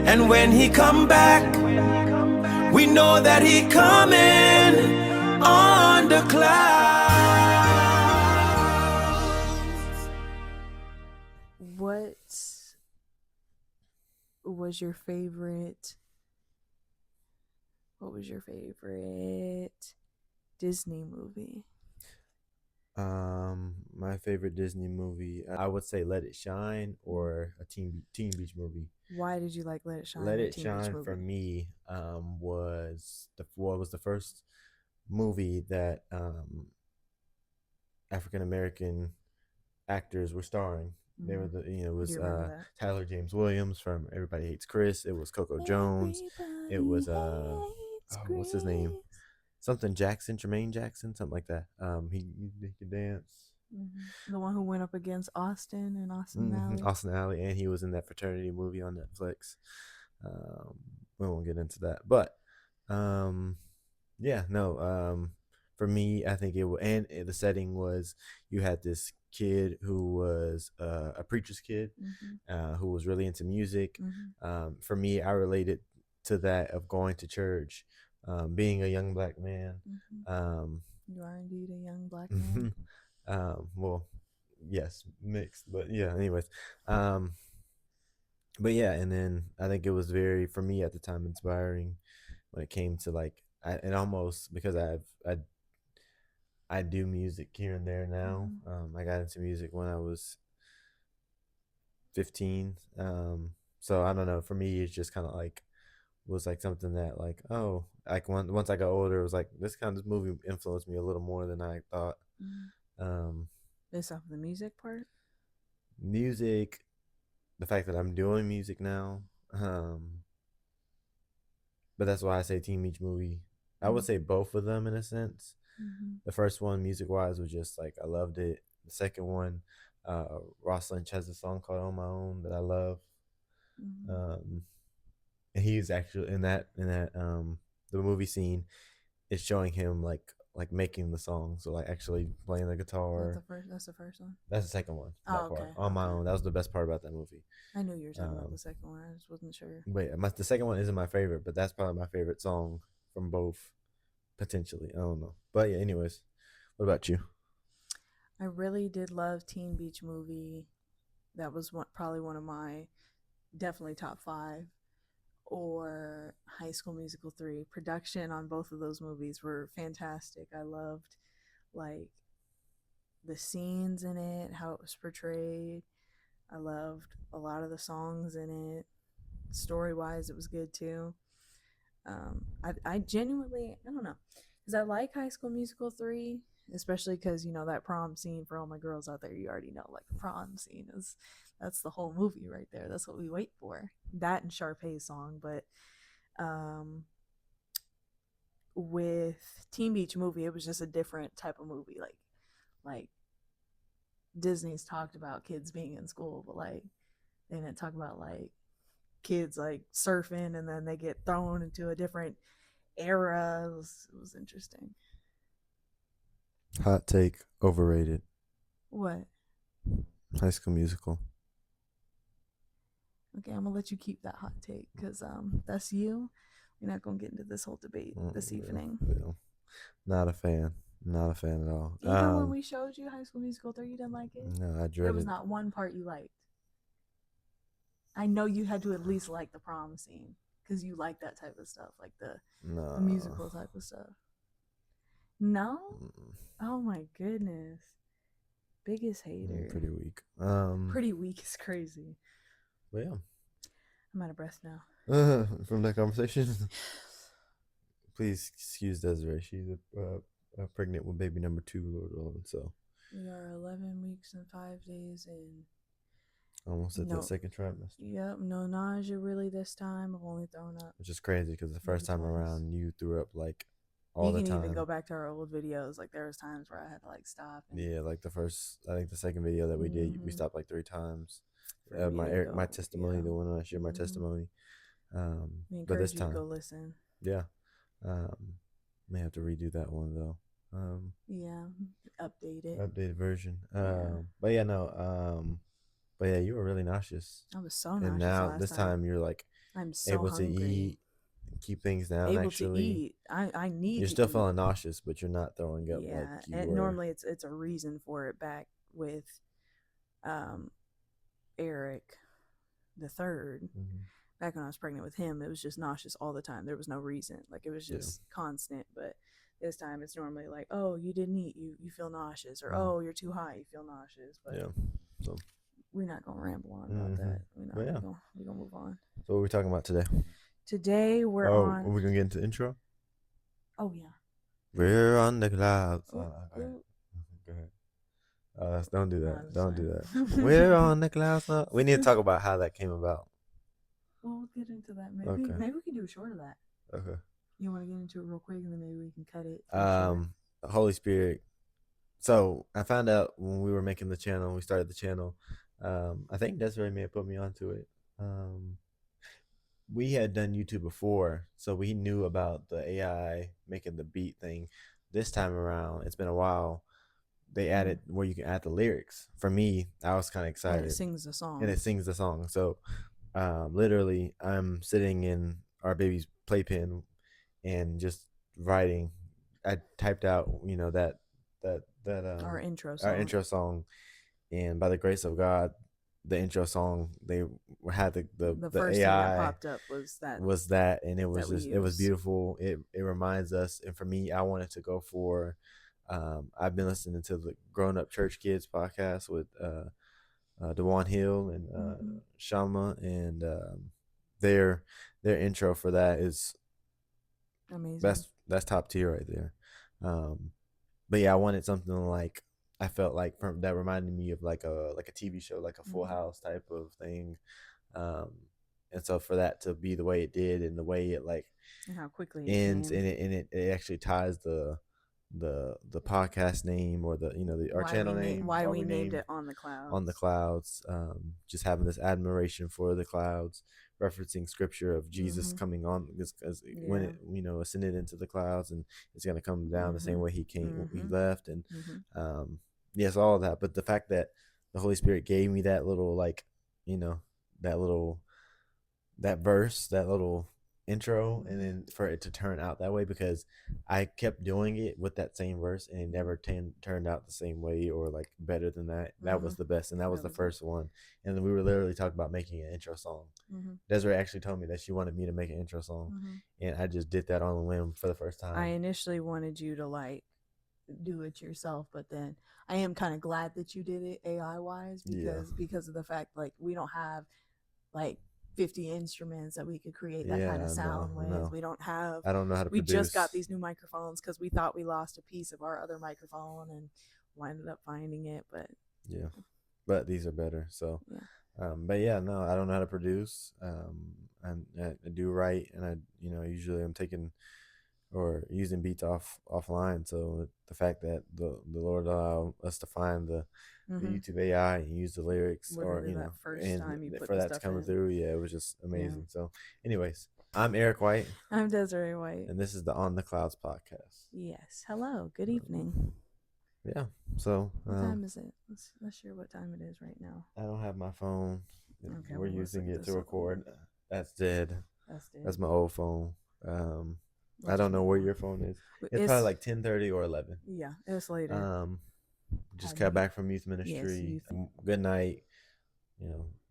And when he come back, we know that he coming on the clouds. What was your favorite? What was your favorite Disney movie? My favorite Disney movie, I would say Let It Shine or a Teen Beach movie. Why did you like Let It Shine? Let or It Teen Beach Shine movie? for me was the first movie that African American actors were starring. They were it was Tyler James Williams from Everybody Hates Chris. It was Coco Jones. It was what's his name? Something Jackson, Jermaine Jackson, something like that. He could dance. The one who went up against Austin and Austin Alley. Austin Alley, and he was in that fraternity movie on Netflix. We won't get into that, but yeah, no. For me, I think and the setting was you had this kid who was a preacher's kid, who was really into music. For me, I related to that of going to church, being a young black man. You are indeed a young black man. Well, yes, mixed, but yeah. Anyways, but yeah, and then I think it was very, for me at the time, inspiring when it came to like, and almost because I do music here and there now. I got into music when I was 15. So I don't know. For me, it's just kind of like was like something that like, oh, like once I got older, it was like this movie influenced me a little more than I thought. Based off of the music part. Music, the fact that I'm doing music now. But that's why I say Teen Beach movie. I would say both of them in a sense. The first one, music wise, was just like I loved it. The second one, Ross Lynch has a song called "On My Own" that I love. And he's actually in that the movie scene is showing him like making the song, so like actually playing the guitar. That's the first one. That's the second one. Oh, okay. On My Own. That was the best part about that movie. I knew you were talking about the second one. I just wasn't sure. Wait, the second one isn't my favorite, but that's probably my favorite song from both. Potentially, I don't know, but yeah. Anyways, what about you? I really did love Teen Beach movie. That was probably one of my definitely top 5. Or High School Musical 3. Production on both of those movies were fantastic. I loved like the scenes in it, how it was portrayed. I loved a lot of the songs in it. Story wise, it was good too. I genuinely, I don't know, because I like High School Musical 3, especially because, you know, that prom scene, for all my girls out there, you already know, like, the prom scene that's the whole movie right there. That's what we wait for. That and Sharpay's song. But with Teen Beach movie, it was just a different type of movie. Like Disney's talked about kids being in school, but like they didn't talk about like kids like surfing and then they get thrown into a different era. It was interesting. Hot take: overrated. What? High School Musical. Okay, I'm gonna let you keep that hot take because that's you. We're not gonna get into this whole debate this evening. Yeah. Not a fan. Not a fan at all. Even when we showed you High School Musical 3, you didn't like it? No, I dreaded. There was not one part you liked. I know you had to at least like the prom scene because you like that type of stuff, like the musical type of stuff. No? Oh my goodness. Biggest hater. Pretty weak. Pretty weak is crazy. Well, yeah. I'm out of breath now. From that conversation. Please excuse Desiree. She's pregnant with baby number 2, Lord willing. So we are 11 weeks and 5 days in. Almost at the second trimester. Yep, no nausea really this time. I've only thrown up. Which is crazy because the first time around you threw up like all the time. You can even go back to our old videos. Like there was times where I had to like stop. Yeah, like I think the second video that we did, we stopped like 3 times. My testimony, the one I shared my testimony. But this time, go listen. Yeah, may have to redo that one though. Yeah, updated version. But yeah, no. But yeah, you were really nauseous. I was so nauseous. And now this time you're like, I'm so able hungry. to eat, keep things down. Able actually, to eat. I need. You're to still eat. feeling nauseous, but you're not throwing up like Yeah, you and were. normally it's a reason for it. Back with um, Eric the 3rd. Mm-hmm. Back when I was pregnant with him, it was just nauseous all the time. There was no reason. Like it was just constant. But this time it's normally like, oh, you didn't eat, you feel nauseous, or oh, you're too high, you feel nauseous. But so we're not gonna ramble on about that. We're gonna move on. So what are we talking about today? Today we're on. Are we gonna get into the intro? Oh yeah. We're on the clouds. Go ahead. Don't do that. Don't do that. fine. We're on the clouds now. We need to talk about how that came about. We'll get into that. Maybe we can do a short of that. Okay. You want to get into it real quick, and then maybe we can cut it. The Holy Spirit. So I found out when we were making the channel, we started the channel. I think Desiree may have put me onto it. We had done YouTube before, so we knew about the AI making the beat thing. This time around, it's been a while. They added where you can add the lyrics. For me, I was kind of excited. And it sings the song. So, literally, I'm sitting in our baby's playpen and just writing. I typed out, our intro song, and by the grace of God, the intro song they had the first AI thing that popped up was that, and it was just it was beautiful. It reminds us, and for me, I wanted to go for. I've been listening to the Grown Up Church Kids podcast with DeJuan Hill and Shama, and their intro for that is amazing. That's top tier right there. But yeah, I wanted something like I felt like that reminded me of like a TV show, like a Full House type of thing. And so for that to be the way it did, and the way it like and how quickly ends, it and it actually ties the podcast name, or our channel name, why we named it On the Clouds. Just having this admiration for the clouds, referencing scripture of Jesus coming on, because when it ascended into the clouds, and it's going to come down the same way he came, he left, and yes, all of that. But the fact that the Holy Spirit gave me that little that verse, that little intro, and then for it to turn out that way, because I kept doing it with that same verse, and it never turned out the same way or like better than that. That was the best, and that was the first one. And then we were literally talking about making an intro song. Desiree actually told me that she wanted me to make an intro song, and I just did that on a whim for the first time. I initially wanted you to like do it yourself, but then I am kind of glad that you did it AI wise, because of the fact like we don't have like 50 instruments that we could create that kind of sound with. No. We don't have. I don't know how to. We just got these new microphones because we thought we lost a piece of our other microphone, and ended up finding it. But these are better. So, but yeah, no, I don't know how to produce. I do write, and I usually I'm taking or using beats offline. So the fact that the Lord allowed us to find the YouTube AI and use the lyrics, literally that first and time you put for that to come through, it was just amazing. So, anyways, I'm Eric White. I'm Desiree White, and this is the On the Clouds podcast. Yes, hello, good evening. Yeah. So what time is it? Let's share what time it is right now. I don't have my phone. Okay, we're using it to record. That's dead. That's my old phone. I don't know where your phone is. It's probably like 10:30 or 11. Yeah, it's later. Just got back from youth ministry. Good night.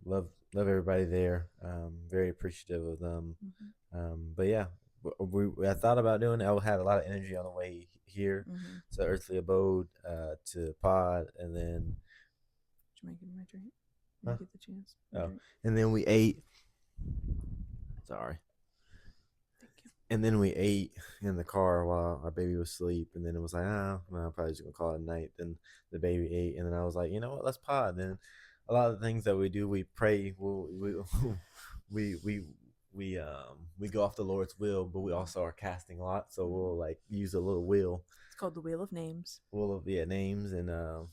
Love everybody there. Very appreciative of them. But yeah, I thought about doing it. I had a lot of energy on the way here to Earthly Abode, to Pod, and then. Did you make it my drink? Did you get the chance? And then we ate. Sorry. And then we ate in the car while our baby was asleep. And then it was like, I'm probably just going to call it a night. Then the baby ate. And then I was like, you know what, let's pod. Then a lot of the things that we do, we pray. We go off the Lord's will, but we also are casting a lot. So we'll like use a little wheel. It's called the Wheel of Names. Names. And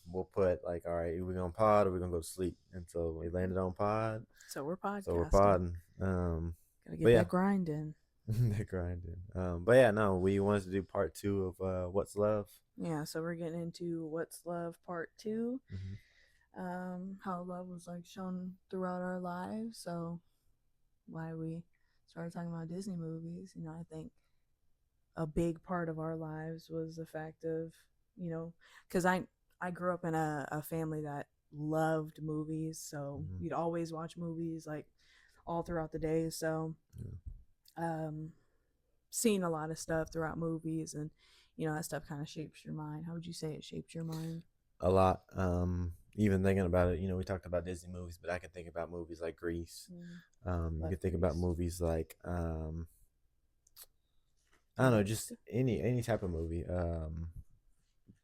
we'll put like, all right, we're going to pod or we're going to go to sleep. And so we landed on pod. So we're podcasting. So we're podding. Gotta get that grind in. They're grinding. But yeah, no, we wanted to do part 2 of What's Love. Yeah, so we're getting into What's Love part 2. How love was like shown throughout our lives. So why we started talking about Disney movies, I think a big part of our lives was the fact of, because I grew up in a family that loved movies, so Mm-hmm. we'd always watch movies like all throughout the day. So, Yeah. um, seeing a lot of stuff throughout movies, and that stuff kind of shapes your mind. How would you say it shaped your mind? A lot. Even thinking about it, we talked about Disney movies, but I can think about movies like Grease. Mm, You love can think about Grease. movies like I don't know, just Loved. any type of movie.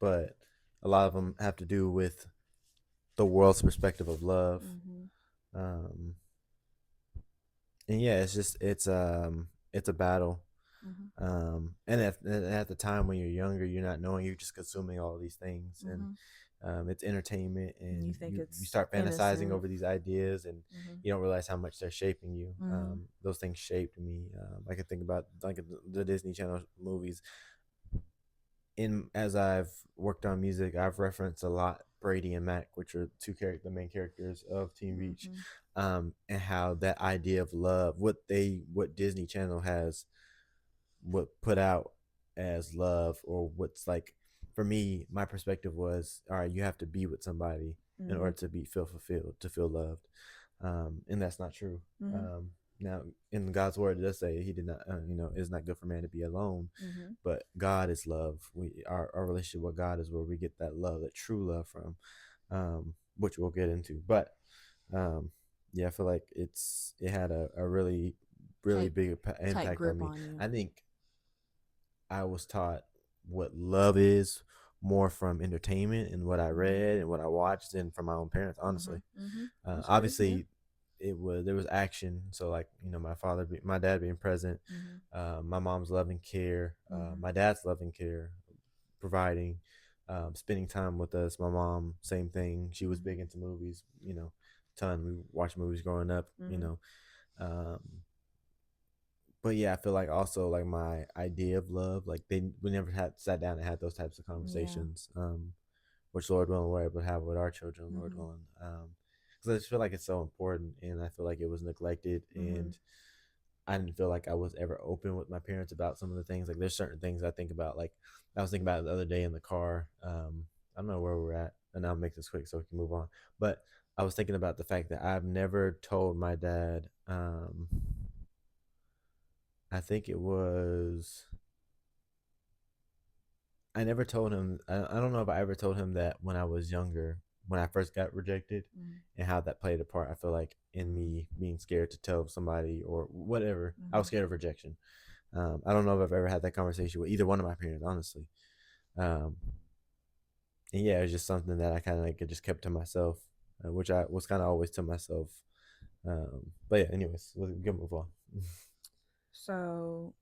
But a lot of them have to do with the world's perspective of love. Mm-hmm. Um, and yeah, it's a battle. Mm-hmm. And at the time when you're younger, you're not knowing, you're just consuming all these things, and Mm-hmm. it's entertainment, And you and think you it's start fantasizing innocent. over these ideas, and Mm-hmm. you don't realize how much they're shaping you. Mm-hmm. Those things shaped me. I can think about like the Disney Channel movies. In as I've worked on music, I've referenced a lot Brady and Mac, which are the main characters of Teen Beach, Mm-hmm. and how that idea of love, what Disney Channel has, what put out as love, or what's like, for me, my perspective was, all right, you have to be with somebody in Mm-hmm. order to feel fulfilled, to feel loved, and that's not true. Mm-hmm. Now, in God's word, it does say He did not, it's not good for man to be alone. Mm-hmm. But God is love. Our relationship with God is where we get that love, that true love from, which we'll get into. But um, yeah, I feel like it had a really really Tight, big tight impact on grip me. on you. I think I was taught what love is more from entertainment and what I Mm-hmm. read and what I watched, and from my own parents, Mm-hmm. honestly. Mm-hmm. That's good. Yeah. Obviously, there was action. So, like, my dad being present, Mm-hmm. my mom's loving care, Mm-hmm. my dad's loving care, providing, spending time with us. My mom, same thing. She was Mm-hmm. big into movies. Ton. We watched movies growing up. Mm-hmm. Um, but yeah, I feel like also like my idea of love, like we never had sat down and had those types of Yeah. conversations, which Lord willing we're able to have with our children, Lord Mm-hmm. willing. Because I just feel like it's so important, and I feel like it was neglected, Mm-hmm. and I didn't feel like I was ever open with my parents about some of the things. Like, there's certain things I think about. Like, I was thinking about it the other day in the car. I don't know where we're at, and I'll make this quick so we can move on. But I was thinking about the fact that I've never told my dad. I think it was. I never told him. I don't know if I ever told him that when I was younger, when I first got rejected, Mm-hmm. and how that played a part. I feel like in me being scared to tell somebody or whatever. I was Mm-hmm. scared of rejection. I don't know if I've ever had that conversation with either one of my parents, honestly. Um, and yeah, it was just something that I kind of like just kept to myself, which I was kind of always to myself. But yeah, anyways, we can move on. So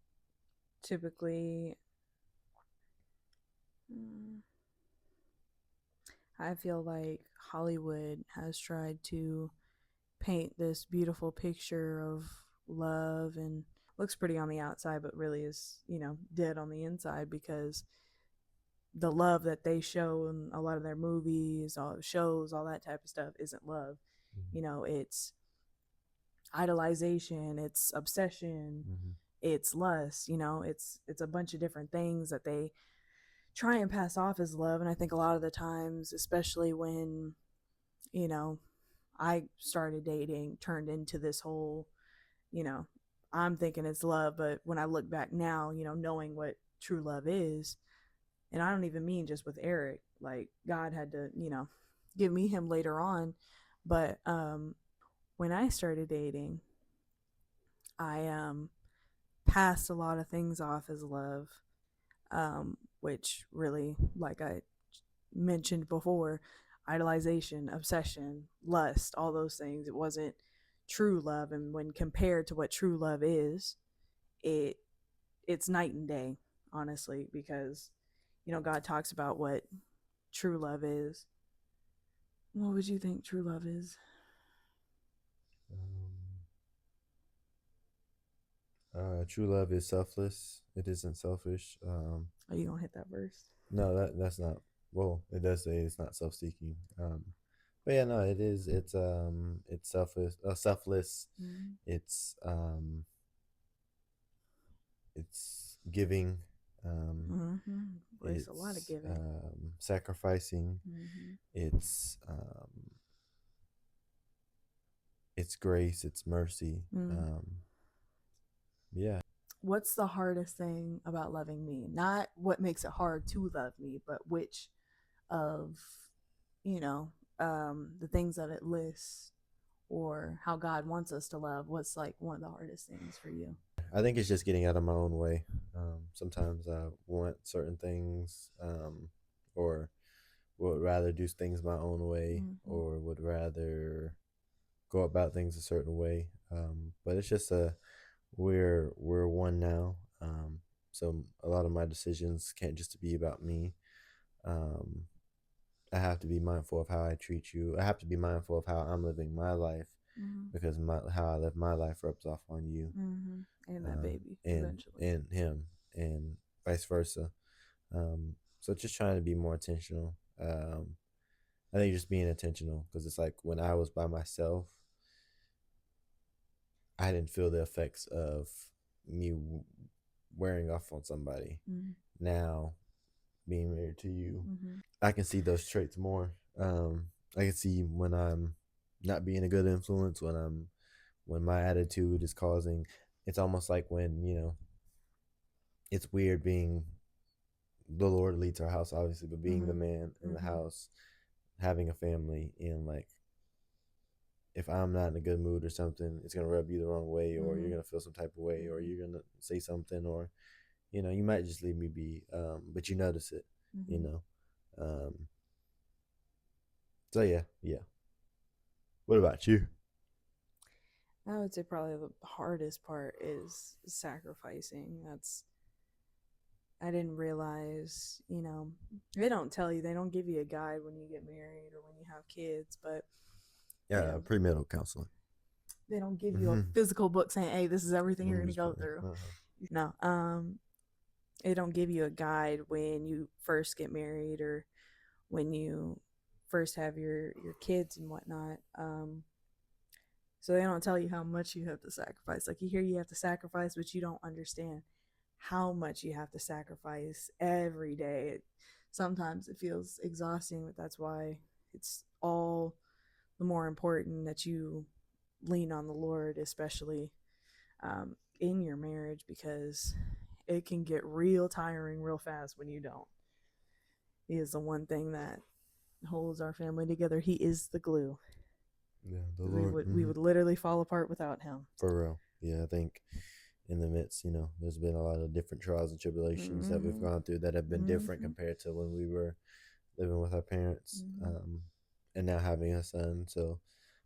typically, mm, I feel like Hollywood has tried to paint this beautiful picture of love and looks pretty on the outside, but really is, dead on the inside, because the love that they show in a lot of their movies, all shows, all that type of stuff isn't love. It's idolization, it's obsession, Mm-hmm. it's lust. It's a bunch of different things that they try and pass off as love. And I think a lot of the times, especially when you know I started dating, turned into this whole, you know, I'm thinking it's love, but when I look back now, knowing what true love is, and I don't even mean just with Eric, like God had to, give me him later on. But when I started dating, I passed a lot of things off as love, which really, like I mentioned before, idolization, obsession, lust, all those things. It wasn't true love, and when compared to what true love is, it it's night and day, honestly, because God talks about what true love is. What would you think true love is? True love is selfless. It isn't selfish. Are you gonna hit that verse? No, that's not. Well, it does say it's not self-seeking. But yeah, no, it is. It's selfless. Selfless. Mm-hmm. It's giving. There's a lot of It's giving. sacrificing. It's grace. It's mercy. Yeah. What's the hardest thing about loving me? Not what makes it hard to love me, but which of, the things that it lists or how God wants us to love. What's like one of the hardest things for you? I think it's just getting out of my own way. Sometimes I want certain things, or would rather do things my own way, or would rather go about things a certain way. But it's just we're one now. So a lot of my decisions can't just be about me. Um, I have to be mindful of how I treat you. I have to be mindful of how I'm living my life, because how I live my life rubs off on you, and that baby and eventually, and him, and vice versa. So just trying to be more intentional. I think just being intentional, because it's like when I was by myself, I didn't feel the effects of me wearing off on somebody. Now, being married to you, I can see those traits more. I can see when I'm not being a good influence, when my attitude is causing. It's almost like when it's weird being the Lord leads our house, obviously, but being the man in the house, having a family, and like if I'm not in a good mood or something, it's gonna rub you the wrong way, or you're gonna feel some type of way, or you're gonna say something, or you might just leave me be, but you notice it, um, so yeah. What about you? I would say probably the hardest part is sacrificing. I didn't realize, they don't tell you, they don't give you a guide when you get married or when you have kids, but Premarital counseling. They don't give you a physical book saying, "Hey, this is everything you're going to go through." No, they don't give you a guide when you first get married or when you first have your kids and whatnot. So they don't tell you how much you have to sacrifice. Like you hear you have to sacrifice, but you don't understand how much you have to sacrifice every day. Sometimes it feels exhausting, but that's why it's all the more important that you lean on the Lord, especially in your marriage, because it can get real tiring real fast when you don't. He is the one thing that holds our family together. He is the glue. Yeah, the Lord. We would literally fall apart without him. For real. Yeah, I think in the midst, there's been a lot of different trials and tribulations that we've gone through that have been different compared to when we were living with our parents, and now having a son. So,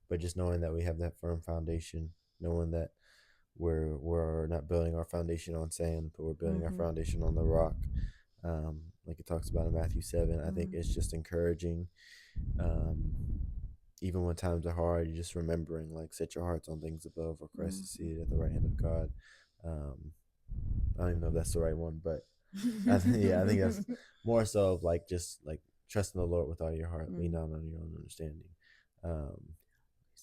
but just knowing that we have that firm foundation, knowing that we're not building our foundation on sand, but we're building our foundation on the rock, like it talks about in Matthew 7. I think it's just encouraging. Even when times are hard, you're just remembering, like, set your hearts on things above, where Christ is seated at the right hand of God. I don't even know if that's the right one, but I think that's more so of like just like trusting the Lord with all your heart, lean not on your own understanding.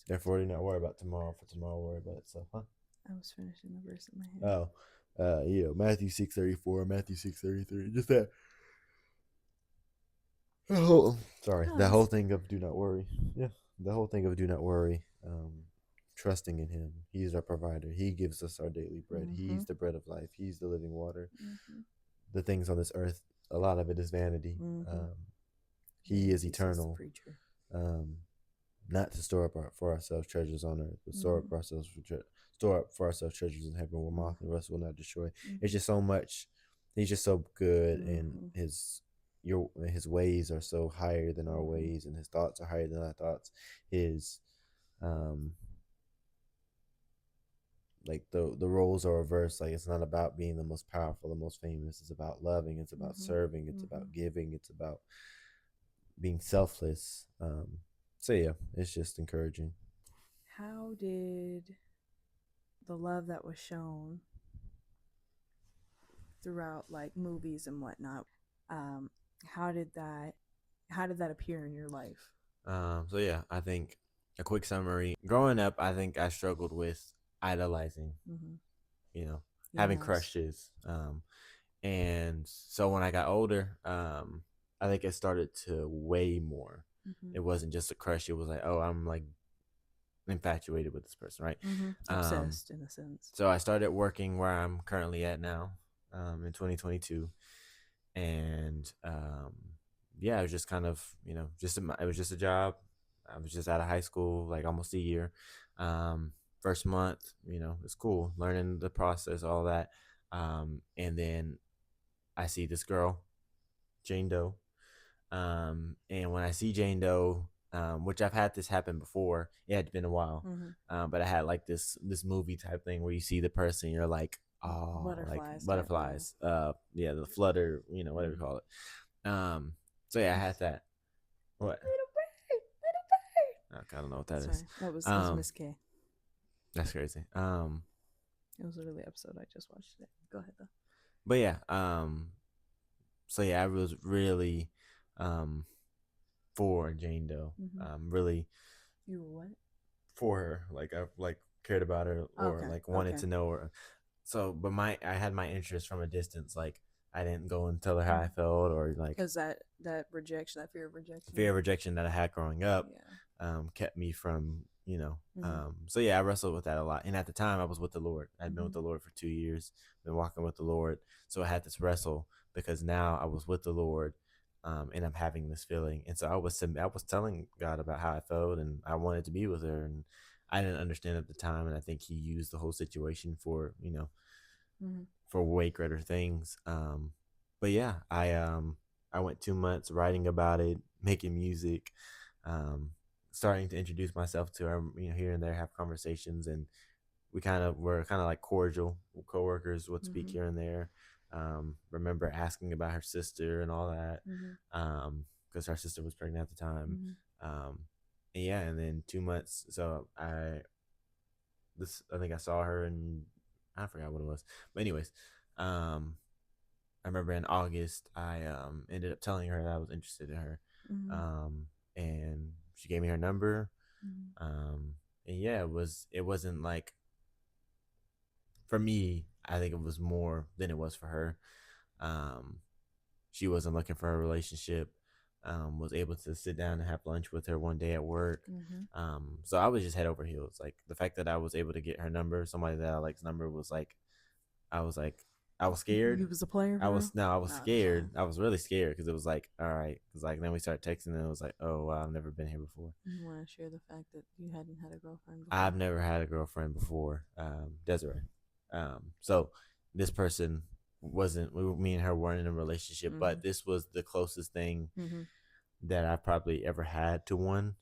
Therefore, do not worry about tomorrow, for tomorrow will worry about itself. Huh? I was finishing the verse in my head. Matthew 6:34, Matthew 6:33, just that. That whole thing of do not worry. Yeah, the whole thing of do not worry. Trusting in Him. He's our provider. He gives us our daily bread. He's the bread of life. He's the living water. The things on this earth, a lot of it is vanity. He is eternal. Not to store up for ourselves treasures on earth, but store up for ourselves treasures in heaven, where moth and rust will not destroy. It's just so much. He's just so good, and his ways are so higher than our ways, and his thoughts are higher than our thoughts. His like the roles are reversed. Like, it's not about being the most powerful, the most famous. It's about loving. It's about serving. It's about giving. It's about being selfless. So yeah, it's just encouraging. How did the love that was shown throughout like movies and whatnot, how did that appear in your life? So yeah, I think a quick summary. Growing up, I think I struggled with idolizing, having crushes, And so when I got older, I think it started to weigh more. Mm-hmm. It wasn't just a crush. It was like, oh, I'm like infatuated with this person, right? Mm-hmm. Obsessed in a sense. So I started working where I'm currently at now, in 2022, and yeah, it was just kind of, it was just a job. I was just out of high school, like almost a year. Um, First month, it's cool learning the process, all that, and then I see this girl, Jane Doe. And when I see Jane Doe, which I've had this happen before, it had been a while, Mm-hmm. but I had like this movie type thing where you see the person, you're like, oh, like Butterflies. butterflies. Yeah, the flutter, whatever you call it. So yeah, I had that. What? Little bird, Okay, I don't know what that little bird. is. Sorry, that was Miss K. That's crazy. It was literally the episode I just watched today. Go ahead though. But yeah, so yeah, I was really, um, for Jane Doe. Mm-hmm. Really You were what? for her. Like I like cared about her, or Okay. like wanted Okay. to know her. So, but I had my interest from a distance. Like I didn't go and tell her how I felt, or like Because that rejection, that fear of rejection. fear of rejection that I had growing up, Yeah. kept me from, Mm-hmm. so yeah, I wrestled with that a lot. And at the time I was with the Lord. I'd been with Mm-hmm. the Lord for 2 years, been walking with the Lord. So I had this wrestle because now I was with the Lord, and I'm having this feeling. And so I was telling God about how I felt, and I wanted to be with her, and I didn't understand at the time. And I think he used the whole situation for, Mm-hmm. for way greater things. But yeah, I went 2 months writing about it, making music, um, starting to introduce myself to her, here and there, have conversations, and we were kind of like cordial coworkers, would speak Mm-hmm. here and there. Remember asking about her sister and all that, because her sister was pregnant at the time. Mm-hmm. And yeah, and then 2 months. So I think I saw her, and I forgot what it was, but anyways, um, I remember in August, I ended up telling her that I was interested in her, Mm-hmm. and she gave me her number, Mm-hmm. and yeah, it wasn't like, for me, I think it was more than it was for her. Um, she wasn't looking for a relationship. Was able to sit down and have lunch with her one day at work. Mm-hmm. So I was just head over heels. Like the fact that I was able to get her number, somebody that I like's number, was like, I was like, I was scared. You was a player, I was bro? no, I was No, I'm just scared. playing. I was really scared because it was like, all right, because like then we started texting, and it was like, oh wow, I've never been here before. You want to share the fact that you hadn't had a girlfriend before? I've never had a girlfriend before, Desiree. So this person wasn't. Me and her weren't in a relationship, but this was the closest thing that I probably ever had to one.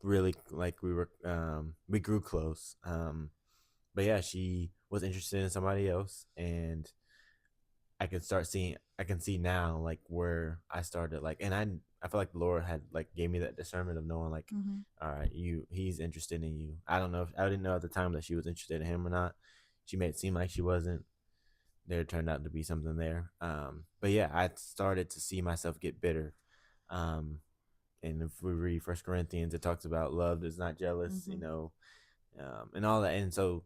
Really, like we grew close. But yeah, she was interested in somebody else, and I can see now like where I started, like, and I feel like the Lord had like gave me that discernment of knowing like, all right, he's interested in you. I don't know if I didn't know at the time that she was interested in him or not. She made it seem like she wasn't. There turned out to be something there. But yeah, I started to see myself get bitter. Um, and if we read First Corinthians, it talks about love is not jealous, and all that. And so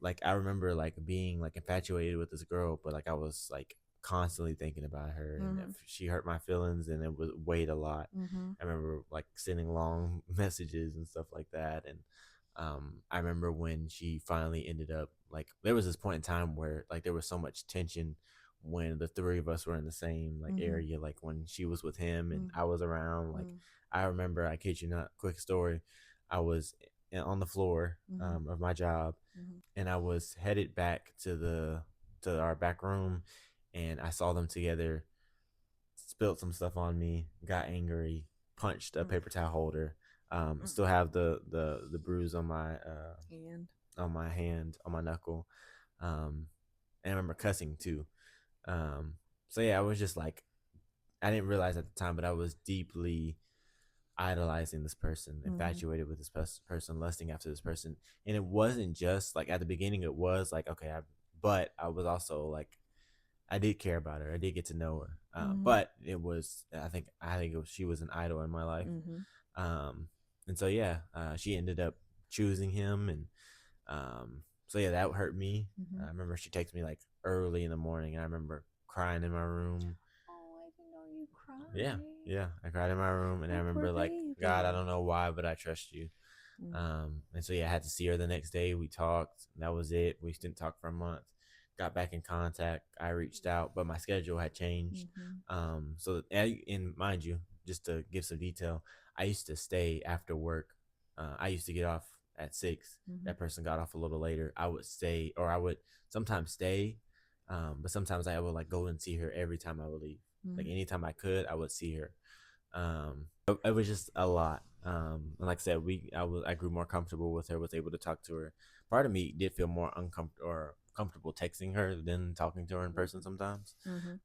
like I remember like being like infatuated with this girl, but like I was like constantly thinking about her, and if she hurt my feelings, and it was weighed a lot. I remember like sending long messages and stuff like that. And I remember when she finally ended up, like, there was this point in time where like there was so much tension when the three of us were in the same like area, like when she was with him and I was around. Like I remember, I kid you not, quick story, I was on the floor of my job, and I was headed back to our back room, and I saw them together, spilled some stuff on me, got angry, punched a paper towel holder. Still have the bruise And on my hand, on my knuckle. And I remember cussing too. So yeah, I was just like, I didn't realize at the time, but I was deeply idolizing this person, infatuated with this person, lusting after this person. And it wasn't just like at the beginning, it was like, okay, but I was also like, I did care about her. I did get to know her. But it was, I think it was, she was an idol in my life. And so, yeah, she ended up choosing him. And So yeah, that hurt me. Mm-hmm. I remember she texted me like early in the morning, and I remember crying in my room. Oh, I didn't know you cried. Yeah, yeah, I cried in my room, and I remember like, God, I don't know why, but I trust you. And so yeah, I had to see her the next day. We talked. That was it. We didn't talk for a month. Got back in contact. I reached out, but my schedule had changed. And mind you, just to give some detail, I used to stay after work. I used to get off at 6. That person got off a little later. I would stay, or I would sometimes stay, but sometimes I would like go and see her every time I would leave. Like anytime I could, I would see her. It was just a lot. And like I said, I grew more comfortable with her, was able to talk to her. Part of me did feel more uncomfortable or comfortable texting her than talking to her in person sometimes.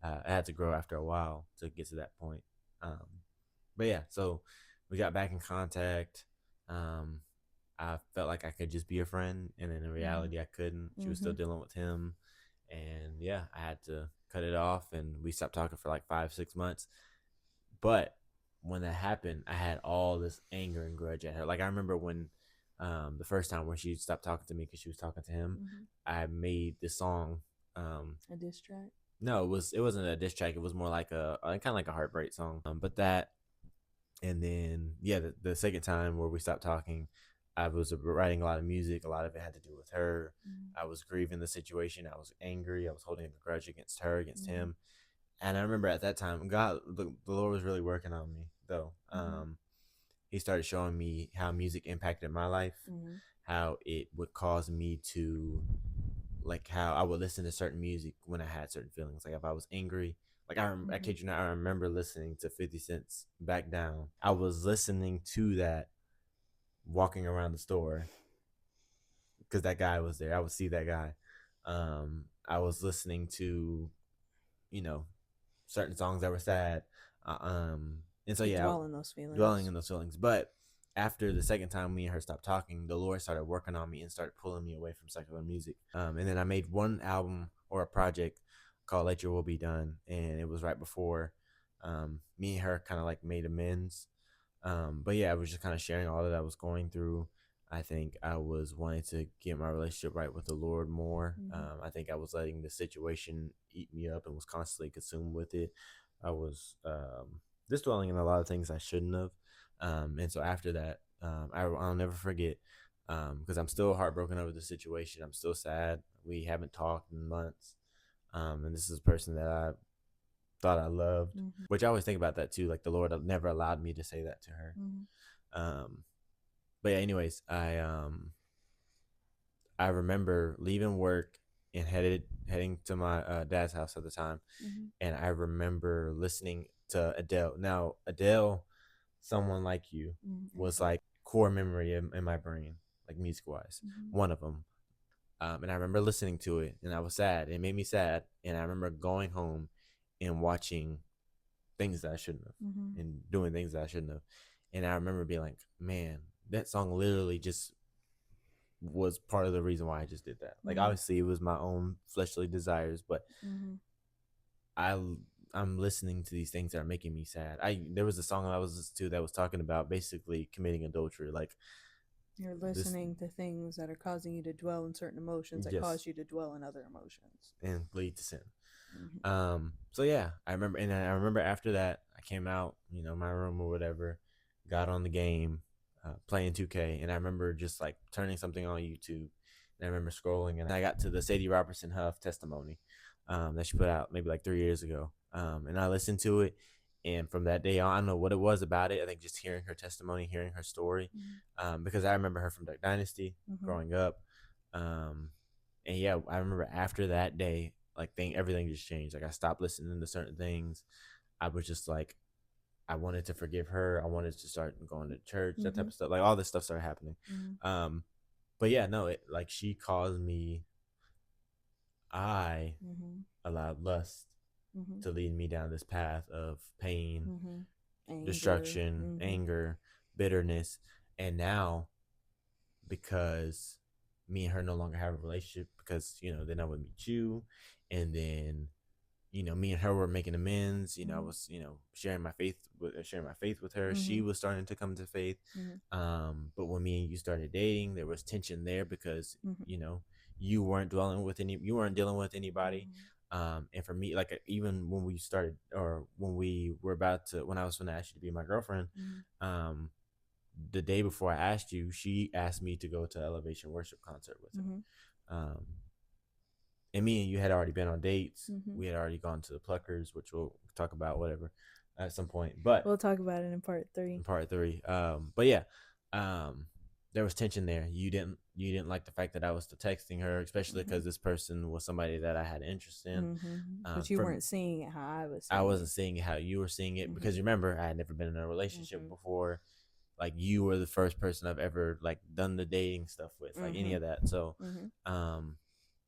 I had to grow after a while to get to that point. But yeah, so we got back in contact. I felt like I could just be a friend, and in reality, I couldn't. She was still dealing with him, and yeah, I had to cut it off, and we stopped talking for like 5-6 months. But when that happened, I had all this anger and grudge at her. Like I remember when the first time when she stopped talking to me because she was talking to him, I made this song. A diss track? No, it wasn't a diss track. It was more like a kind of like a heartbreak song. But that, and then yeah, the second time where we stopped talking, I was writing a lot of music. A lot of it had to do with her. I was grieving the situation. I was angry. I was holding a grudge against her, against him. And I remember at that time, the Lord was really working on me, though. He started showing me how music impacted my life, how it would cause me to, like, how I would listen to certain music when I had certain feelings. Like, if I was angry, like, I kid you not, I remember listening to 50 Cent's Back Down. I was listening to that walking around the store because that guy was there. I would see that guy. I was listening to, you know, certain songs that were sad. And so yeah, dwelling in those feelings. But after the second time me and her stopped talking, the Lord started working on me and started pulling me away from secular music. And then I made one album or a project called Let Your Will Be Done, and it was right before me and her kind of like made amends. But yeah, I was just kind of sharing all that I was going through. I think I was wanting to get my relationship right with the Lord more. I think I was letting the situation eat me up and was constantly consumed with it. I was just dwelling in a lot of things I shouldn't have. And so after that, I'll never forget, because I'm still heartbroken over the situation. I'm still sad. We haven't talked in months. And this is a person that I thought I loved, which I always think about that too. Like the Lord never allowed me to say that to her. But yeah, anyways, I remember leaving work and heading to my dad's house at the time, and I remember listening to Adele. Now Adele, Someone Like You, was like core memory in my brain, like music wise, one of them. And I remember listening to it, and I was sad. It made me sad, and I remember going home and watching things that I shouldn't have, and doing things that I shouldn't have. And I remember being like, man, that song literally just was part of the reason why I just did that. Like obviously it was my own fleshly desires, but I'm listening to these things that are making me sad. There was a song I was listening to that was talking about basically committing adultery. Like you're listening to things that are causing you to dwell in certain emotions that cause you to dwell in other emotions and lead to sin. So yeah, I remember after that I came out, my room or whatever, got on the game, playing 2K, and I remember just like turning something on YouTube, and I remember scrolling, and I got to the Sadie Robertson Huff testimony that she put out maybe like 3 years ago, and I listened to it, and from that day on, I don't know what it was about it. I think just hearing her testimony, hearing her story, because I remember her from Duck Dynasty growing up, and yeah, I remember after that day, like everything just changed. Like I stopped listening to certain things. I was just like, I wanted to forgive her. I wanted to start going to church, that type of stuff. Like all this stuff started happening. But yeah, no, it like she caused me. I allowed lust to lead me down this path of pain, destruction, anger, bitterness, and now because me and her no longer have a relationship, because then I would meet you, and then me and her were making amends. I was sharing my faith with her. She was starting to come to faith. But when me and you started dating, there was tension there because you weren't dealing with anybody. And for me, like even when we started, or when we were about to, when I was going to ask you to be my girlfriend, um, the day before I asked you, she asked me to go to Elevation Worship concert with her. And me and you had already been on dates. We had already gone to the Pluckers, which we'll talk about whatever at some point. But we'll talk about it in part 3. But yeah, there was tension there. You didn't like the fact that I was still texting her, especially because this person was somebody that I had interest in. But you weren't seeing it how I was seeing I wasn't seeing it how you were seeing it, because remember, I had never been in a relationship before. Like, you were the first person I've ever like done the dating stuff with, like any of that. So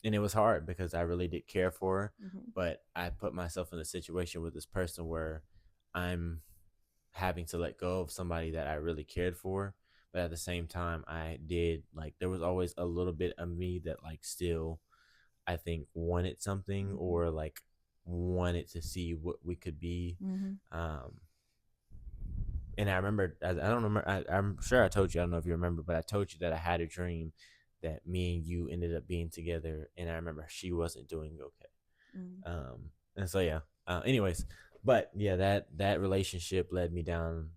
and it was hard because I really did care for her, but I put myself in a situation with this person where I'm having to let go of somebody that I really cared for. But at the same time, I did, like, there was always a little bit of me that like still, I think, wanted something, or like wanted to see what we could be. And I remember, I don't remember, I'm sure I told you, I don't know if you remember, but I told you that I had a dream that me and you ended up being together, and I remember she wasn't doing okay. And so yeah. Anyways, but yeah, that relationship led me down.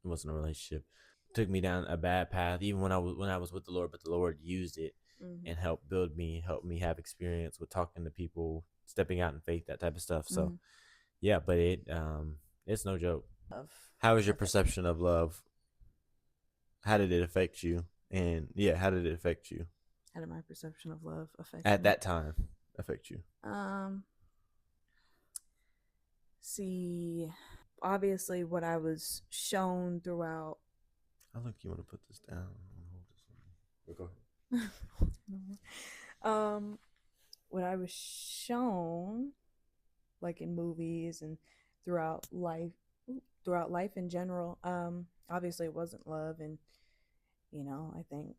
It wasn't a relationship. Took me down a bad path, even when I was with the Lord. But the Lord used it and helped build me, helped me have experience with talking to people, stepping out in faith, that type of stuff. So yeah, but it's no joke. How was your perception of love? How did it affect you? And yeah, how did it affect you? How did my perception of love affect at me? that time affect you? See, obviously what I was shown throughout. I look, you want to put this down? But go ahead. What I was shown, like in movies and throughout life in general, obviously it wasn't love, and I think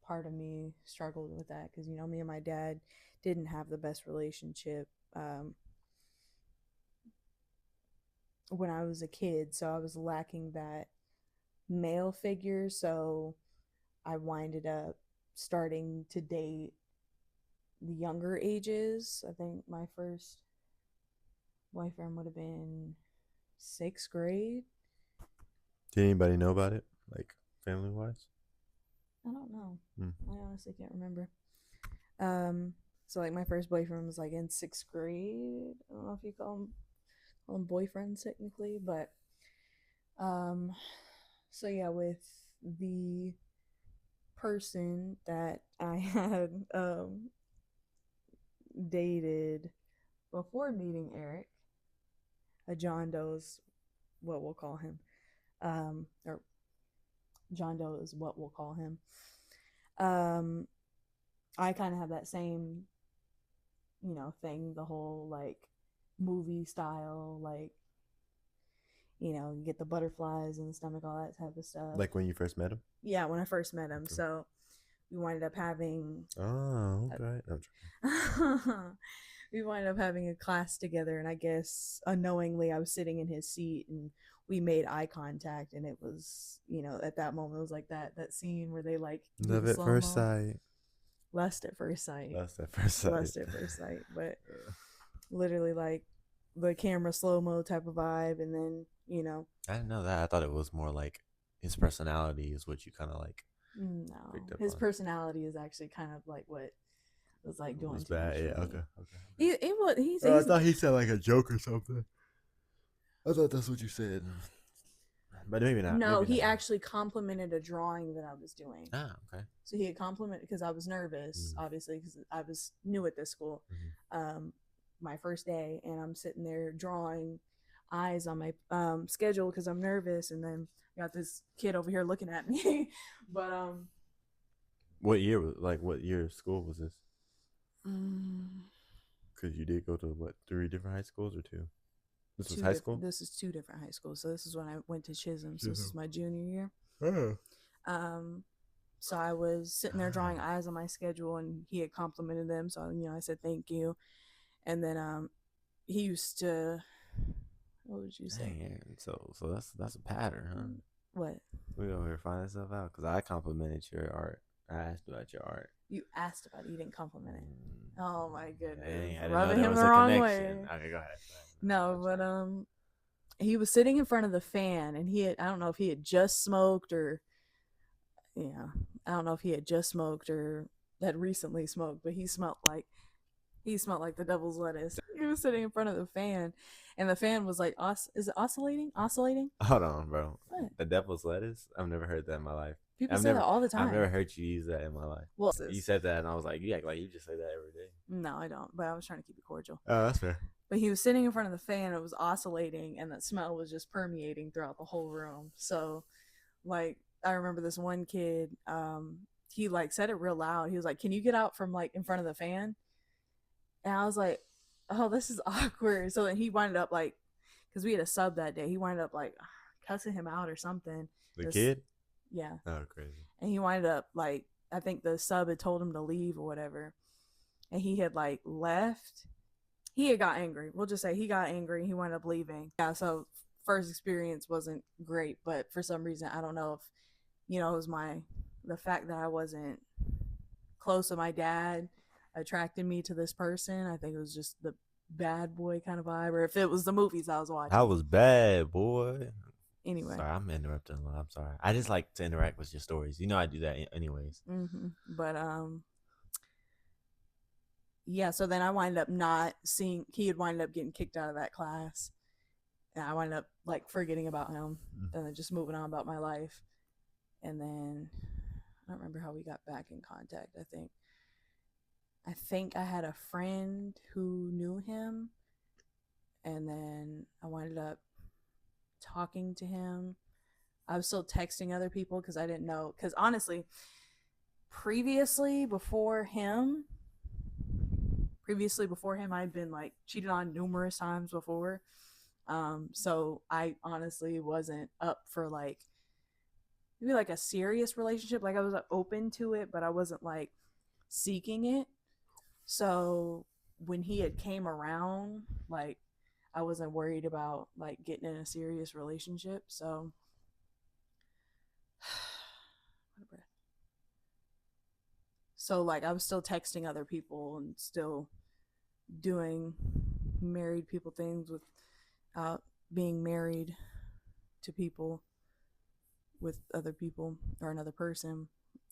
part of me struggled with that because me and my dad didn't have the best relationship when I was a kid, so I was lacking that male figure. So I winded up starting to date the younger ages. I think my first boyfriend would have been 6th grade. Did anybody know about it, like family wise? I don't know. I honestly can't remember. So like my first boyfriend was like in 6th grade. I don't know if you call them boyfriends technically, but so yeah, with the person that I had dated before meeting Eric, a John Doe is what we'll call him, or John Doe is what we'll call him. I kind of have that same, thing, the whole like movie style, like, you get the butterflies in the stomach, all that type of stuff. Like when you first met him? Yeah, when I first met him. Okay. So we winded up having. Oh, okay. We winded up having a class together, and I guess unknowingly I was sitting in his seat, and we made eye contact, and it was, at that moment it was like that scene where they like love at first sight. Lust at first sight. Lust at first sight. Lust at first sight. But literally like the camera slow-mo type of vibe, and then I didn't know that. I thought it was more like his personality is what you kind of like. No, his personality is actually kind of like what was like doing too bad. much. Yeah, okay. It was. He's I thought he said like a joke or something. I thought that's what you said, but maybe not. No, maybe he not. actually complimented a drawing that I was doing. Ah, okay. So he had complimented, because I was nervous, obviously, because I was new at this school. My first day, and I'm sitting there drawing eyes on my schedule because I'm nervous, and then I got this kid over here looking at me. But what year of school was this? Because you did go to what, 3 different high schools or 2? This was high school? This is 2 different high schools. So this is when I went to Chisholm. So this is my junior year. Oh. So I was sitting there drawing eyes on my schedule, and he had complimented them. So I said thank you, and then he used to. What would you say? Dang, so that's a pattern, huh? What? We over here find stuff out because I complimented your art. I asked about your art. You asked about it. You didn't compliment it. Oh my goodness. Dang, I didn't Rubbing know there him was the a wrong connection. way. Okay, go ahead. No, but he was sitting in front of the fan, and I don't know if he had just smoked or, yeah, I don't know if he had just smoked or had recently smoked, but he smelled like the devil's lettuce. He was sitting in front of the fan, and the fan was like, is it oscillating? Oscillating? Hold on, bro. What? The devil's lettuce? I've never heard that in my life. People say that all the time. I've never heard you use that in my life. Well, you said that, and I was like, you act like you just say that every day. No, I don't. But I was trying to keep it cordial. Oh, that's fair. But he was sitting in front of the fan. It was oscillating, and that smell was just permeating throughout the whole room. So, like, I remember this one kid. He like said it real loud. He was like, "Can you get out from like in front of the fan?" And I was like, "Oh, this is awkward." So then he winded up like, because we had a sub that day. He winded up like cussing him out or something. The kid? Yeah. Oh, crazy. And he winded up like, I think the sub had told him to leave or whatever, and he had like left. He had got angry. We'll just say he got angry. He wound up leaving. Yeah. So first experience wasn't great, but for some reason I don't know if it was the fact that I wasn't close to my dad attracted me to this person. I think it was just the bad boy kind of vibe, or if it was the movies I was watching. I was bad, boy. Anyway. Sorry, I'm interrupting a lot. I'm sorry. I just like to interact with your stories. You know I do that anyways. Mm-hmm. But yeah, so then I wind up not seeing, he had wind up getting kicked out of that class, and I wind up like forgetting about him and then just moving on about my life. And then I don't remember how we got back in contact. I think I had a friend who knew him, and then I winded up talking to him. I was still texting other people because I didn't know, because honestly, previously before him I'd been like cheated on numerous times before. So I honestly wasn't up for like maybe like a serious relationship. Like I was open to it, but I wasn't like seeking it. So when he had came around, like I wasn't worried about like getting in a serious relationship. So like I was still texting other people and still doing married people things with being married to people with other people or another person.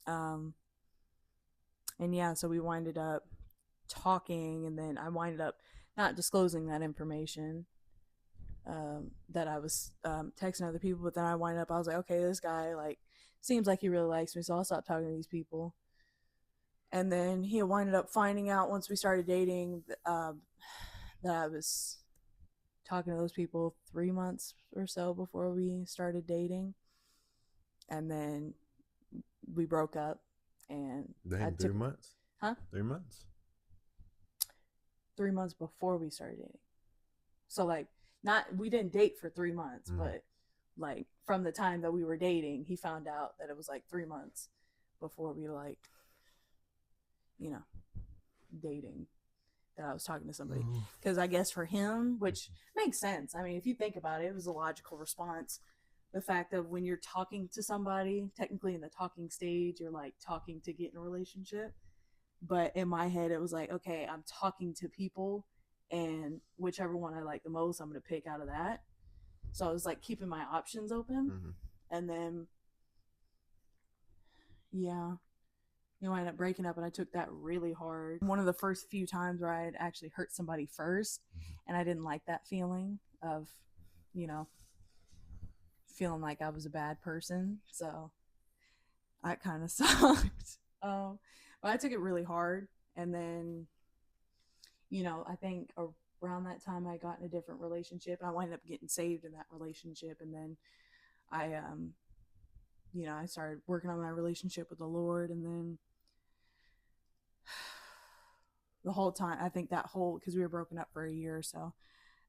And yeah, so we winded up talking, and then I winded up not disclosing that information that I was texting other people, but then I was like, okay, this guy like seems like he really likes me, so I'll stop talking to these people. And then he winded up finding out once we started dating that I was talking to those people 3 months or so before we started dating. And then we broke up. And Dang, 3 months? Huh? 3 months? 3 months before we started dating. So like we didn't date for 3 months, but like from the time that we were dating, he found out that it was like 3 months before we like dating, that I was talking to somebody. Because I guess for him, which makes sense. I mean, if you think about it, it was a logical response. The fact that when you're talking to somebody, technically in the talking stage, you're like talking to get in a relationship. But in my head, it was like, okay, I'm talking to people, and whichever one I like the most, I'm going to pick out of that. So I was like keeping my options open. And then, yeah, I ended up breaking up, and I took that really hard. One of the first few times where I had actually hurt somebody first, and I didn't like that feeling of, feeling like I was a bad person. So that kind of sucked. But I took it really hard. And then, I think around that time I got in a different relationship, and I wound up getting saved in that relationship. And then I, I started working on my relationship with the Lord. And then the whole time, I think because we were broken up for a year or so,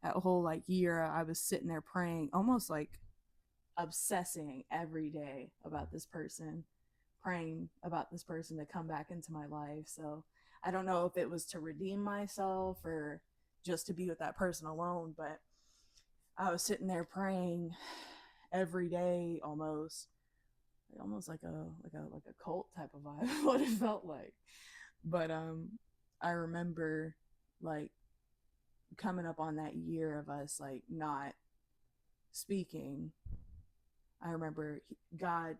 that whole like year, I was sitting there praying, almost like obsessing every day about this person, praying about this person to come back into my life. So I don't know if it was to redeem myself or just to be with that person alone, but I was sitting there praying every day almost, almost like a cult type of vibe, what it felt like. But I remember like coming up on that year of us like not speaking. I remember God,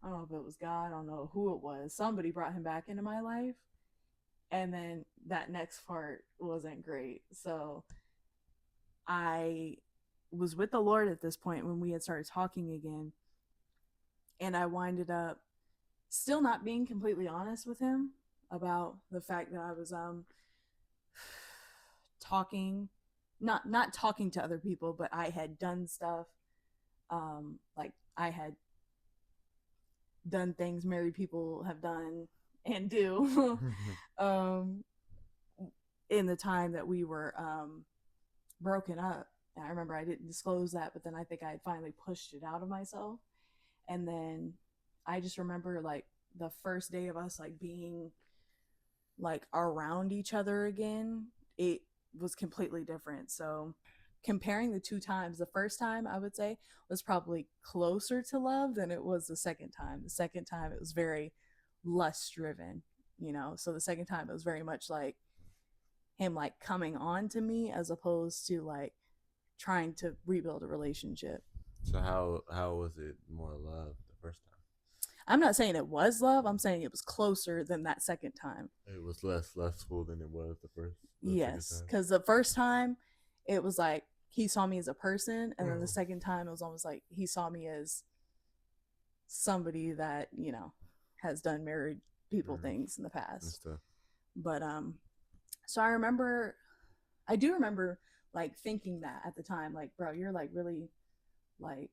I don't know if it was God, I don't know who it was. Somebody brought him back into my life. And then that next part wasn't great. So I was with the Lord at this point when we had started talking again. And I winded up still not being completely honest with him about the fact that I was talking, not talking to other people, but I had done stuff, like I had done things married people have done and do in the time that we were broken up. And I remember I didn't disclose that, but then I think I had finally pushed it out of myself. And then I just remember like the first day of us like being like around each other again, it was completely different. So comparing the two times, the first time I would say was probably closer to love than it was the second time. The second time it was very lust driven, you know. So the second time it was very much like him like coming on to me as opposed to like trying to rebuild a relationship. So how was it more love the first time? I'm not saying it was love. I'm saying it was closer than that second time. It was less lustful than it was yes, because the first time it was like he saw me as a person, and then the second time it was almost like he saw me as somebody that, you know, has done married people things in the past. But so I do remember like thinking that at the time, like, bro, you're like really like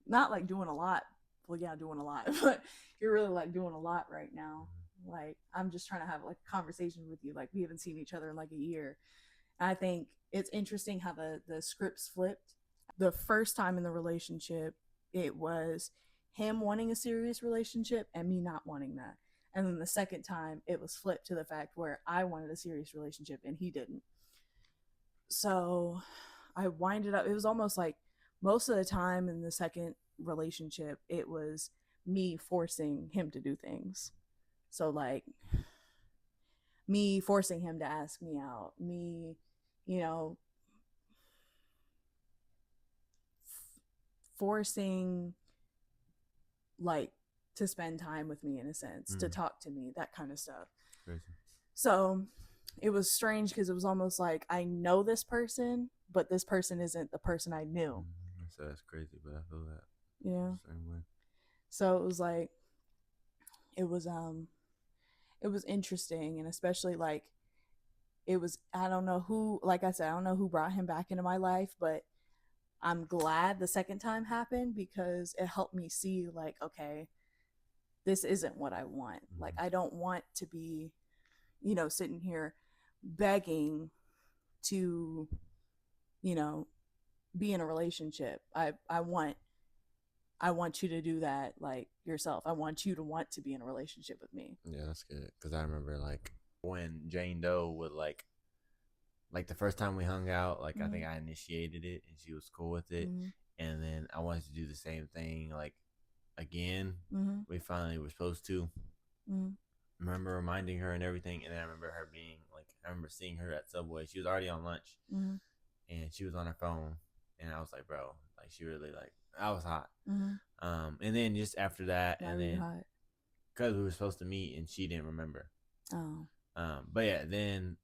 not like doing a lot. Well, yeah, doing a lot, but you're really like doing a lot right now. Like, I'm just trying to have like a conversation with you. Like, we haven't seen each other in like a year. And I think it's interesting how the scripts flipped. The first time in the relationship, it was him wanting a serious relationship and me not wanting that. And then the second time, it was flipped to the fact where I wanted a serious relationship and he didn't. So I winded up, it was almost like most of the time in the second relationship, it was me forcing him to do things. So like me forcing him to ask me out, me, you know, forcing like to spend time with me in a sense, to talk to me, that kind of stuff. Crazy. So it was strange because it was almost like I know this person, but this person isn't the person I knew. So that's crazy, but I feel that. Yeah. Same way. So it was like it was interesting, and especially like it was, I don't know who, like I said, I don't know who brought him back into my life, but I'm glad the second time happened because it helped me see like, okay, this isn't what I want. Like, I don't want to be, you know, sitting here begging to, you know, be in a relationship. I want you to do that like yourself. I want you to want to be in a relationship with me. Yeah, that's good. Because I remember like when Jane Doe would like the first time we hung out, like I think I initiated it and she was cool with it. And then I wanted to do the same thing like again. We finally were supposed to. I remember reminding her and everything. And then I remember her being like, I remember seeing her at Subway. She was already on lunch and she was on her phone. And I was like, bro, like she really like, I was hot. And then just after that, and then because we were supposed to meet and she didn't remember. But yeah, then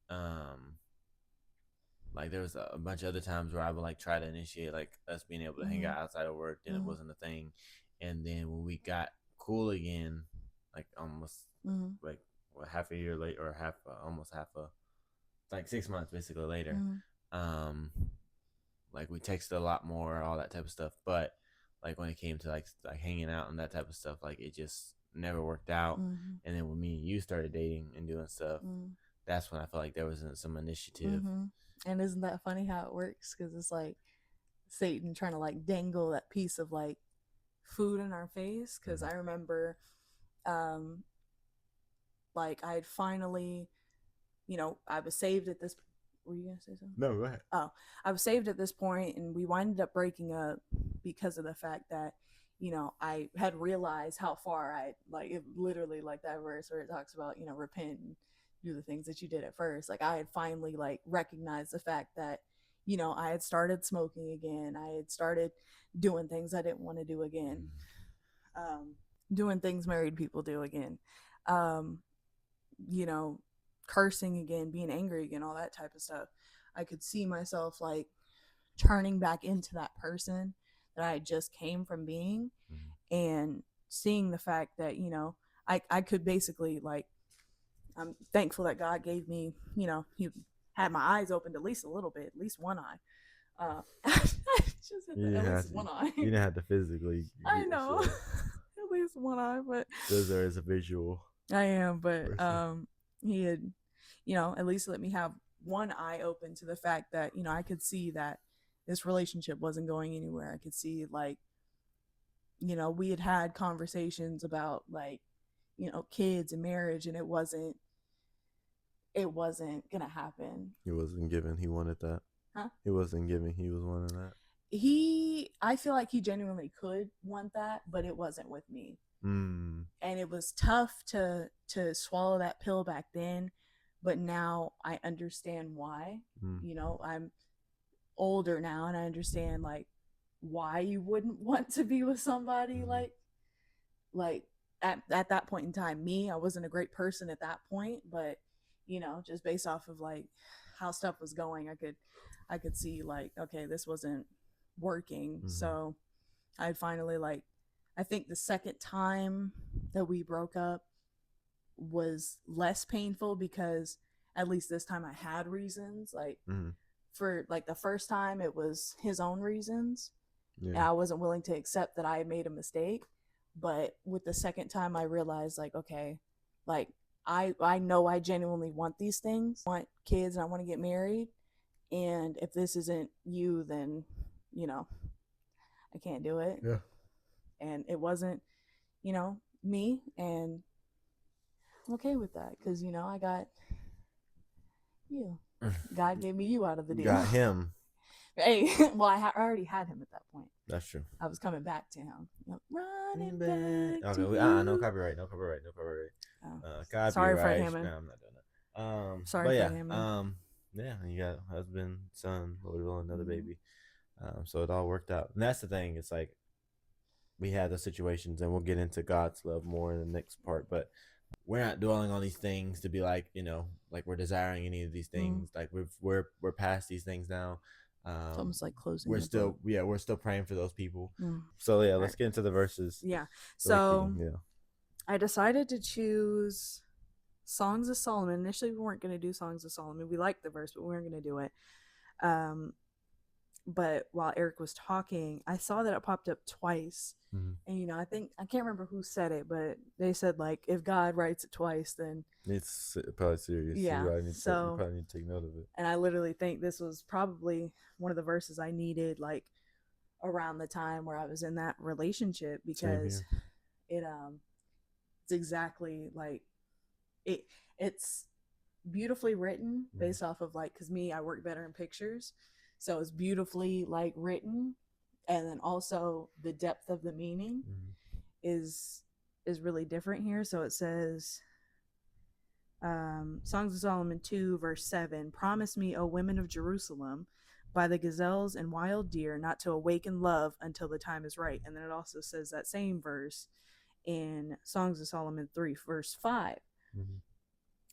like there was a bunch of other times where I would like try to initiate like us being able to hang out outside of work, then it wasn't a thing. And then when we got cool again, like almost like half a year later, or almost half a like 6 months basically later, like we texted a lot more, all that type of stuff. But like when it came to like hanging out and that type of stuff, like it just never worked out. And then when me and you started dating and doing stuff, that's when I felt like there was some initiative. And isn't that funny how it works? Because it's like Satan trying to like dangle that piece of like food in our face. Because I remember like I had finally, you know, I was saved at this. Were you gonna say something? No, go ahead. Oh, I was saved at this point, and we winded up breaking up because of the fact that, I had realized how far I, like, it literally, like that verse where it talks about, repent and do the things that you did at first. Like, I had finally, like, recognized the fact that, I had started smoking again. I had started doing things I didn't want to do again. Doing things married people do again. Um, cursing again, being angry again, all that type of stuff. I could see myself, like, turning back into that person that I just came from being, and seeing the fact that, I could basically, like, I'm thankful that God gave me, he had my eyes opened at least a little bit, at least one eye. Just at least one eye. You didn't have to physically. I know. At least one eye, but those are as a visual. I am, but he had, at least let me have one eye open to the fact that, I could see that this relationship wasn't going anywhere. I could see, like, we had conversations about, like, kids and marriage, and it wasn't gonna happen. He wasn't given. He wanted that. Huh? He wasn't giving. He was wanting that. I feel like he genuinely could want that, but it wasn't with me. And it was tough to swallow that pill back then, but now I understand why. I'm older now, and I understand, like, why you wouldn't want to be with somebody like at that point in time. I wasn't a great person at that point, but just based off of, like, how stuff was going, I could see, like, okay, this wasn't working. So I finally, like, I think the second time that we broke up was less painful, because at least this time I had reasons. Like, for, like, the first time, it was his own reasons. And I wasn't willing to accept that I made a mistake. But with the second time, I realized, like, okay, like, I know I genuinely want these things. I want kids, and I want to get married. And if this isn't you, then, I can't do it. Yeah. And it wasn't, me. And I'm okay with that, because, I got you. God gave me you out of the deal. Got him. Hey, well, I already had him at that point. That's true. I was coming back to him. Running back. Okay, no copyright. Oh, copyright. Sorry for him. No, I'm not doing that. Sorry for him. Yeah, you got husband, son, Lord willing, another baby. So it all worked out. And that's the thing. It's like, we had those situations, and we'll get into God's love more in the next part, but we're not dwelling on these things to be like, like we're desiring any of these things. Like, we're past these things now. It's almost like closing. We're still praying for those people. So yeah, let's get into the verses. Yeah. So I decided to choose Songs of Solomon. Initially, we weren't going to do Songs of Solomon. We liked the verse, but we weren't going to do it. But while Eric was talking, I saw that it popped up twice. And, I can't remember who said it, but they said, like, if God writes it twice, then it's probably serious. Yeah. You probably need to take note of it. And I literally think this was probably one of the verses I needed, like, around the time where I was in that relationship, because it's exactly like it's beautifully written based off of, like, because I work better in pictures. So it's beautifully, like, written, and then also the depth of the meaning is really different here. So it says, Songs of Solomon 2 verse 7, promise me, O women of Jerusalem, by the gazelles and wild deer, not to awaken love until the time is right. And then it also says that same verse in Songs of Solomon 3 verse 5.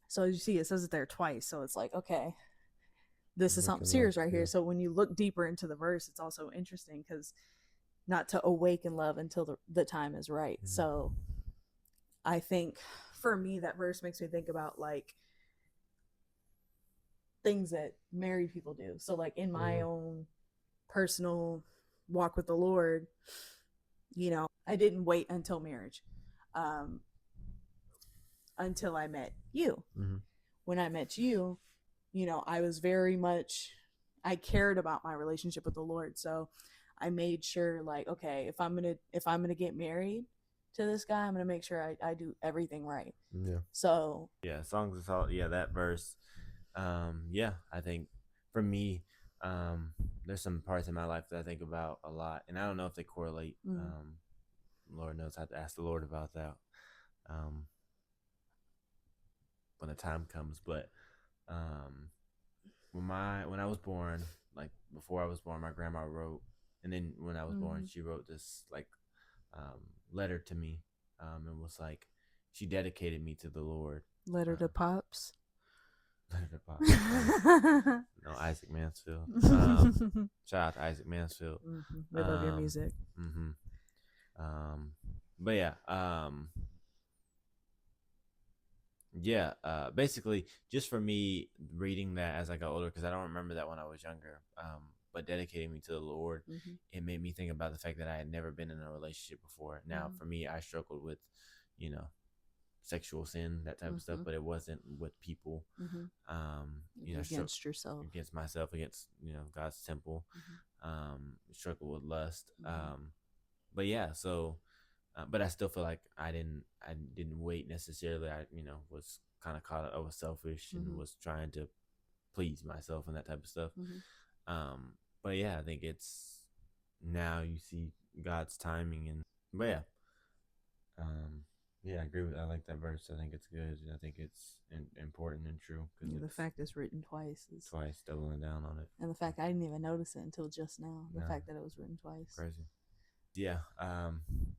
So as you see, it says it there twice. So it's like, okay, this is something serious right here. So when you look deeper into the verse, it's also interesting, because not to awaken love until the time is right. So I think for me, that verse makes me think about, like, things that married people do. So, like, in my own personal walk with the Lord, I didn't wait until marriage, until I met you. When I met you, I was very much, I cared about my relationship with the Lord. So I made sure, like, okay, if I'm gonna get married to this guy, I'm gonna make sure I do everything right. So Songs of Solomon. That verse. I think for me, there's some parts in my life that I think about a lot, and I don't know if they correlate Lord knows I have to ask the Lord about that when the time comes. But um, when I was born, like before I was born, my grandma wrote, and then when I was born, she wrote this like letter to me, and was like she dedicated me to the Lord. Letter to Pops. Letter to Pops. No, Isaac Mansfield. Shout out to Isaac Mansfield. We love your music. But yeah, basically just for me reading that as I got older, because I don't remember that when I was younger, but dedicating me to the Lord, it made me think about the fact that I had never been in a relationship before. Now for me, I struggled with sexual sin, that type of stuff, but it wasn't with people. Against yourself, against myself, against God's temple. Struggle with lust. But yeah, so but I still feel like I didn't wait necessarily. I was kind of caught up. I was selfish and was trying to please myself and that type of stuff. But yeah, I think it's now you see God's timing. And but yeah, I agree with. I like that verse. I think it's good. I think it's important and true. The fact it's written twice is twice, doubling down on it. And the fact I didn't even notice it until just now. The fact that it was written twice. Crazy. Yeah,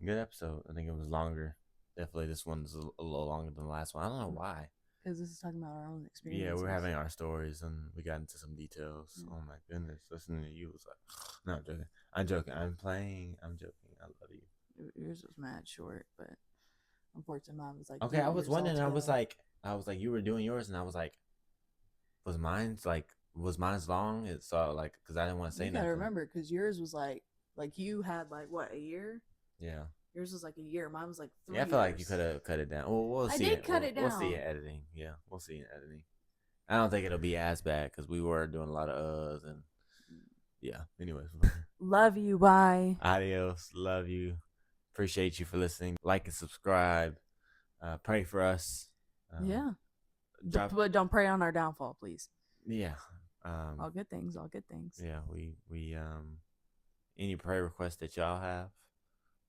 good episode. I think it was longer. Definitely, this one's a little longer than the last one. I don't know why. Because this is talking about our own experiences. Yeah, we're having our stories, and we got into some details. Oh my goodness, listening to you was like, no, I'm joking. I'm joking. I'm playing. I'm joking. I love you. Yours was mad short, but unfortunately, mine was like. Okay, I was wondering. I was like, you were doing yours, and I was like, was mine's long? It's so like, because I didn't want to say nothing. I remember because yours was like you had like what, a year? Yeah. Yours was like a year. Mine was like 3 years. I feel like you could have cut it down. Well, we'll see. I did cut it down. We'll see in editing. Yeah, we'll see in editing. I don't think it'll be as bad because we were doing a lot of uhs and yeah. Anyways. Love you. Bye. Adios. Love you. Appreciate you for listening. Like and subscribe. Pray for us. Yeah. But don't pray on our downfall, please. Yeah. All good things. All good things. Yeah. We any prayer requests that y'all have,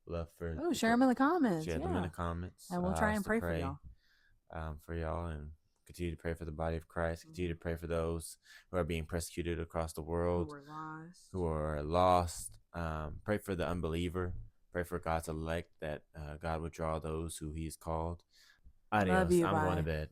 love for. Oh, share them in the comments. Share them in the comments, and we'll try and pray for y'all. For y'all, and continue to pray for the body of Christ. Continue to pray for those who are being persecuted across the world, who are lost. Pray for the unbeliever. Pray for God's elect, that God would draw those who He's called. Adios. Love you, I'm bye. going to bed.